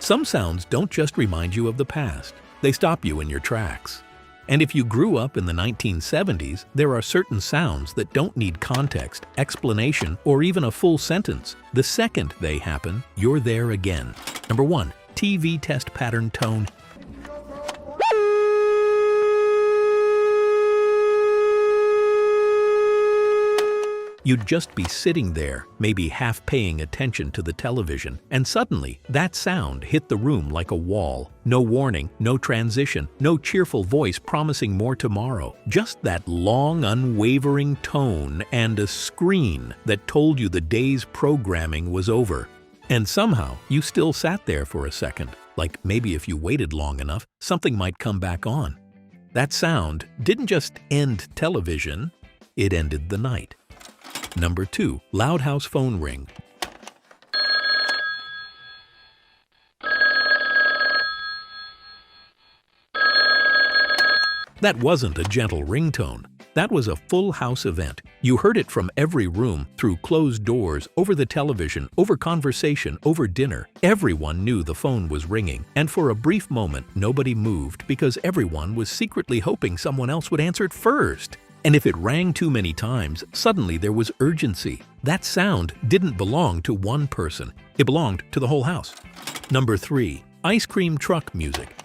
Some sounds don't just remind you of the past, they stop you in your tracks. And if you grew up in the 1970s, there are certain sounds that don't need context, explanation, or even a full sentence. The second they happen, you're there again. Number 1. TV test pattern tone. You'd just be sitting there, maybe half paying attention to the television, and suddenly that sound hit the room like a wall. No warning, no transition, no cheerful voice promising more tomorrow. Just that long, unwavering tone and a screen that told you the day's programming was over. And somehow, you still sat there for a second, like maybe if you waited long enough, something might come back on. That sound didn't just end television, it ended the night. Number 2. Loud house phone ring. That wasn't a gentle ringtone. That was a full house event. You heard it from every room, through closed doors, over the television, over conversation, over dinner. Everyone knew the phone was ringing, and for a brief moment, nobody moved because everyone was secretly hoping someone else would answer it first. And if it rang too many times, suddenly there was urgency. That sound didn't belong to one person. It belonged to the whole house. Number 3. Ice cream truck music.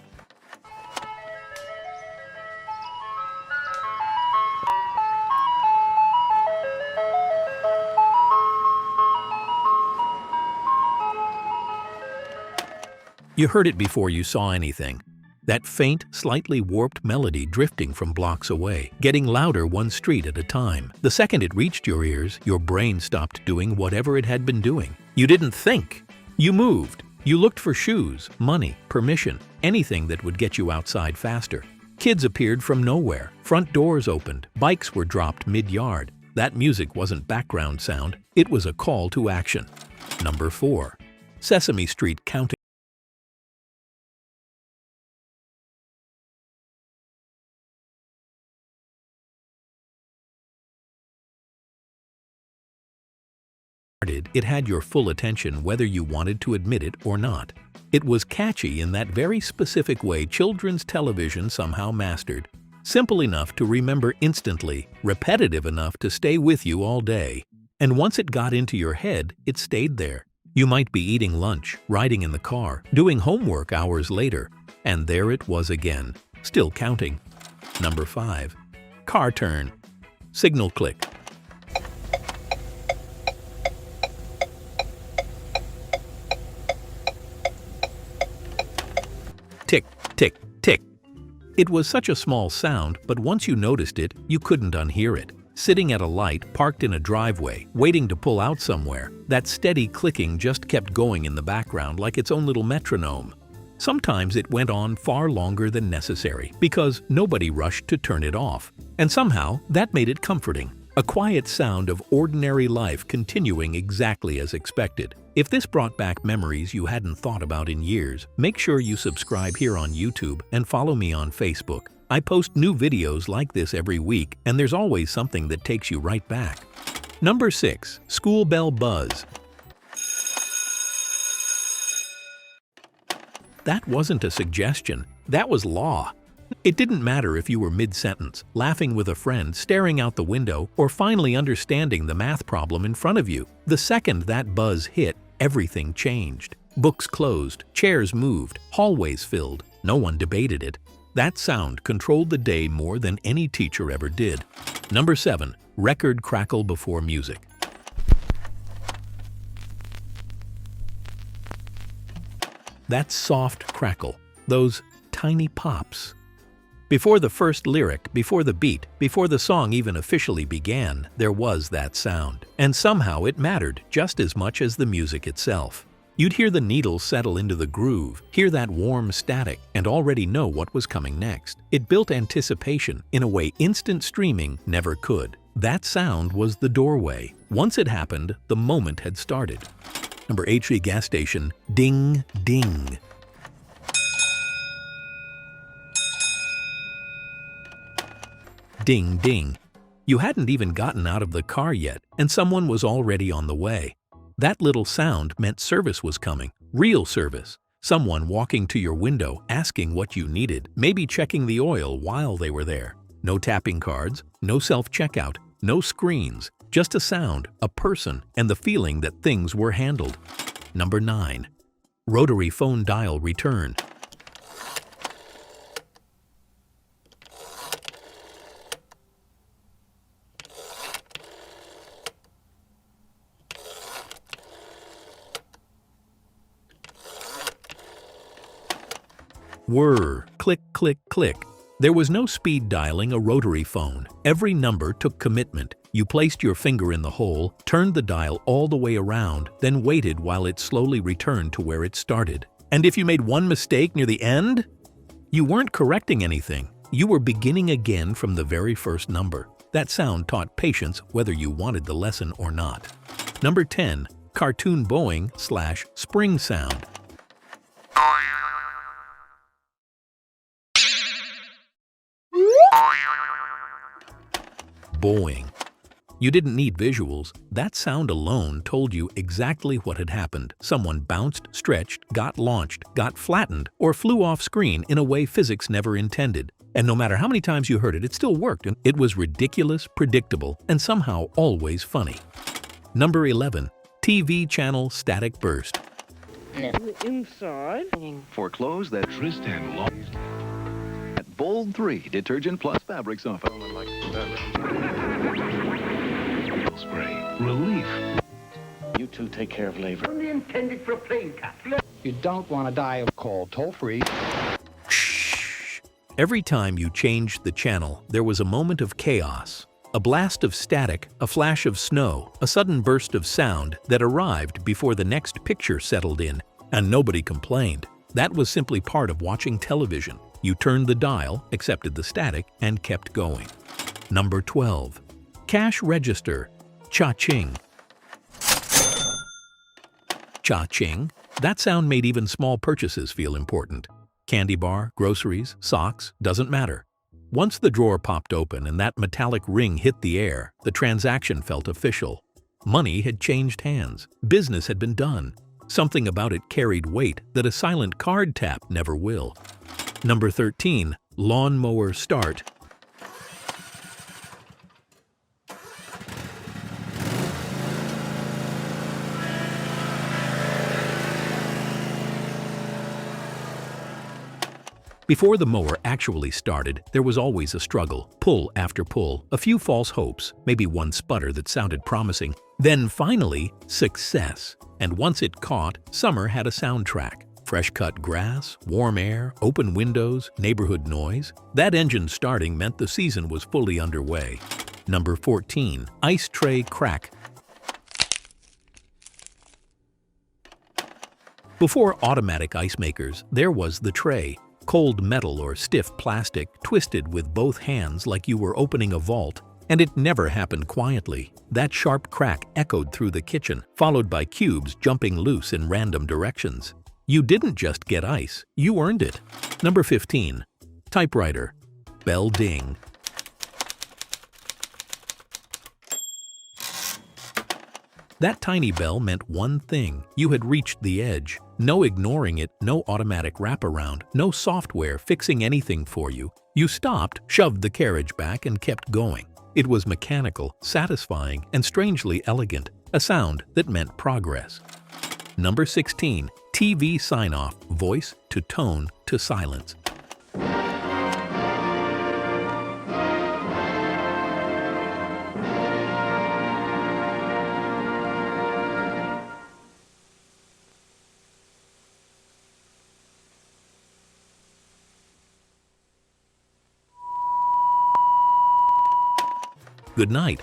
You heard it before you saw anything. That faint, slightly warped melody drifting from blocks away, getting louder one street at a time. The second it reached your ears, your brain stopped doing whatever it had been doing. You didn't think. You moved. You looked for shoes, money, permission, anything that would get you outside faster. Kids appeared from nowhere. Front doors opened. Bikes were dropped mid-yard. That music wasn't background sound. It was a call to action. Number 4. Sesame Street counting. It had your full attention whether you wanted to admit it or not. It was catchy in that very specific way children's television somehow mastered. Simple enough to remember instantly, repetitive enough to stay with you all day. And once it got into your head, it stayed there. You might be eating lunch, riding in the car, doing homework hours later, and there it was again, still counting. Number 5. Car turn. Signal click. Tick, tick, tick. It was such a small sound, but once you noticed it, you couldn't unhear it. Sitting at a light, parked in a driveway, waiting to pull out somewhere, that steady clicking just kept going in the background like its own little metronome. Sometimes it went on far longer than necessary because nobody rushed to turn it off. And somehow, that made it comforting. A quiet sound of ordinary life continuing exactly as expected. If this brought back memories you hadn't thought about in years, make sure you subscribe here on YouTube and follow me on Facebook. I post new videos like this every week, and there's always something that takes you right back. Number 6. School bell buzz. That wasn't a suggestion. That was law. It didn't matter if you were mid-sentence, laughing with a friend, staring out the window, or finally understanding the math problem in front of you. The second that buzz hit, everything changed. Books closed, chairs moved, hallways filled. No one debated it. That sound controlled the day more than any teacher ever did. Number 7. Record crackle before music. That soft crackle, those tiny pops. Before the first lyric, before the beat, before the song even officially began, there was that sound. And somehow it mattered just as much as the music itself. You'd hear the needle settle into the groove, hear that warm static, and already know what was coming next. It built anticipation in a way instant streaming never could. That sound was the doorway. Once it happened, the moment had started. Number 8. Gas station. Ding, ding. Ding, ding. You hadn't even gotten out of the car yet, and someone was already on the way. That little sound meant service was coming, real service. Someone walking to your window asking what you needed, maybe checking the oil while they were there. No tapping cards, no self-checkout, no screens, just a sound, a person, and the feeling that things were handled. Number 9. Rotary phone dial return. Whir, click, click, click. There was no speed dialing a rotary phone. Every number took commitment. You placed your finger in the hole, turned the dial all the way around, then waited while it slowly returned to where it started. And if you made one mistake near the end, you weren't correcting anything. You were beginning again from the very first number. That sound taught patience whether you wanted the lesson or not. Number 10. Cartoon bowing/spring sound. Bowing. You didn't need visuals. That sound alone told you exactly what had happened. Someone bounced, stretched, got launched, got flattened, or flew off screen in a way physics never intended. And no matter how many times you heard it, it still worked. It was ridiculous, predictable, and somehow always funny. Number 11. TV channel static burst. Inside. For clothes that twist and long. At Bold 3 Detergent Plus Fabric Softener. Spray. Relief. You two take care of labor. Only intended for a plane cat. You don't want to die of cold. Toll-free. Shh. Every time you changed the channel, there was a moment of chaos. A blast of static, a flash of snow, a sudden burst of sound that arrived before the next picture settled in, and nobody complained. That was simply part of watching television. You turned the dial, accepted the static, and kept going. Number 12. Cash register. Cha-ching. Cha-ching. That sound made even small purchases feel important. Candy bar, groceries, socks, doesn't matter. Once the drawer popped open and that metallic ring hit the air, the transaction felt official. Money had changed hands. Business had been done. Something about it carried weight that a silent card tap never will. Number 13. Lawnmower start. Before the mower actually started, there was always a struggle, pull after pull, a few false hopes, maybe one sputter that sounded promising. Then finally, success. And once it caught, summer had a soundtrack. Fresh-cut grass, warm air, open windows, neighborhood noise. That engine starting meant the season was fully underway. Number 14. Ice tray crack. Before automatic ice makers, there was the tray. Cold metal or stiff plastic twisted with both hands like you were opening a vault. And it never happened quietly. That sharp crack echoed through the kitchen, followed by cubes jumping loose in random directions. You didn't just get ice, you earned it. Number 15. Typewriter. Bell ding. That tiny bell meant one thing. You had reached the edge. No ignoring it, no automatic wraparound, no software fixing anything for you. You stopped, shoved the carriage back, and kept going. It was mechanical, satisfying, and strangely elegant, a sound that meant progress. Number 16. TV sign-off, voice to tone to silence. Good night.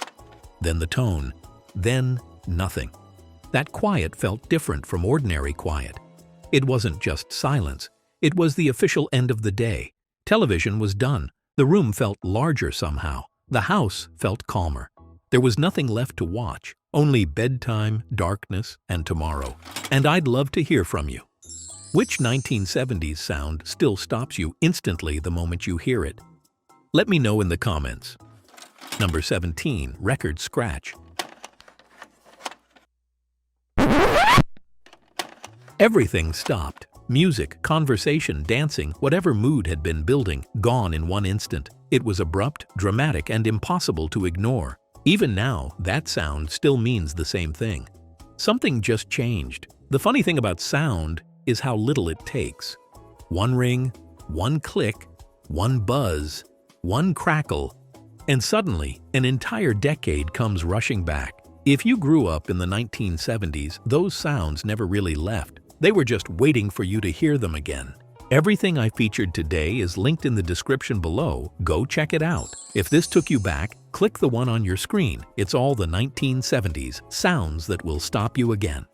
Then the tone. Then nothing. That quiet felt different from ordinary quiet. It wasn't just silence. It was the official end of the day. Television was done. The room felt larger somehow. The house felt calmer. There was nothing left to watch. Only bedtime, darkness, and tomorrow. And I'd love to hear from you. Which 1970s sound still stops you instantly the moment you hear it? Let me know in the comments. Number 17. Record scratch. Everything stopped. Music, conversation, dancing, whatever mood had been building, gone in one instant. It was abrupt, dramatic, and impossible to ignore. Even now, that sound still means the same thing. Something just changed. The funny thing about sound is how little it takes. One ring, one click, one buzz, one crackle, and suddenly an entire decade comes rushing back. If you grew up in the 1970s, those sounds never really left. They were just waiting for you to hear them again. Everything I featured today is linked in the description below. Go check it out. If this took you back, click the one on your screen. It's all the 1970s sounds that will stop you again.